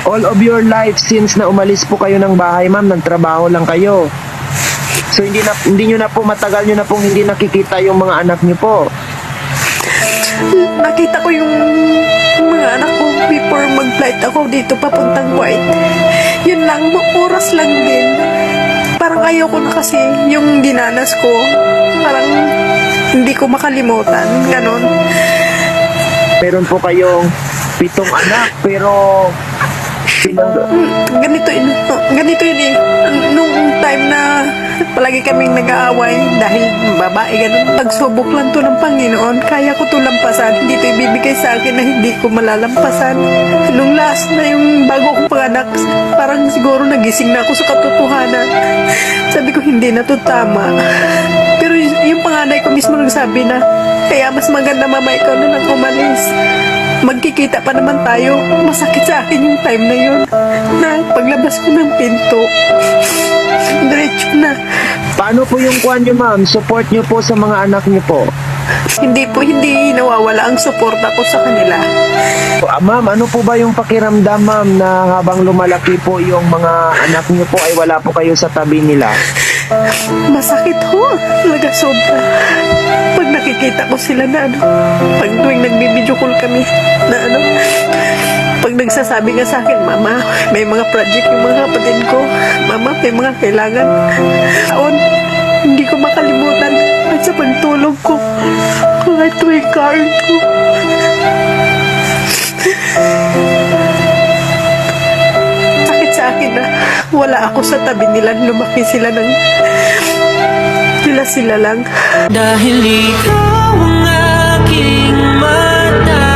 all of your life since na umalis po kayo ng bahay, ma'am, nagtrabaho lang kayo. So hindi nyo na po, matagal nyo na pong hindi nakikita yung mga anak nyo po. Nakita ko yung mga anak ko before mag-flight ako dito papuntang Kuwait. Yun lang, oras lang din. Parang ayaw ko na kasi yung dinanas ko. Parang hindi ko makalimutan. Ganon. Meron po kayong 7 anak, pero Ganito yun eh. Nung time na palagi kaming nag-aaway dahil babae, ganun. Pagsubok lang to ng Panginoon, kaya ko to lampasan. Hindi to ibibigay sa akin na hindi ko malalampasan. Nung last na yung bago kong panganak, parang siguro nagising na ako sa katotohanan. Sabi ko, hindi na to tama. Pero yung panganay ko mismo nagsabi na, kaya mas maganda mama ikaw na nang umalis. Magkikita pa naman tayo. Masakit sa akin yung time na yun. Na paglabas ko ng pinto, diretso na. paano po yung kuwan nyo, ma'am? Support nyo po sa mga anak nyo po. Hindi nawawala ang suporta ko sa kanila. Ma'am, ano po ba yung pakiramdam, ma'am, na habang lumalaki po yung mga anak nyo po ay wala po kayo sa tabi nila? Masakit ho. Talaga sobra. Pag nakikita ko sila na pag tuwing nagbibideo call kami na pag nagsasabi nga sa akin, Mama, may mga project yung mga kapatid ko. Mama, may mga kailangan. Taon, hindi ko makalimutan. At sa pagtulog ko, kahit tuwing card ko. Sakit sa akin na wala ako sa tabi nila. Lumaki sila ng sila lang. Dahil ikaw ang aking mata.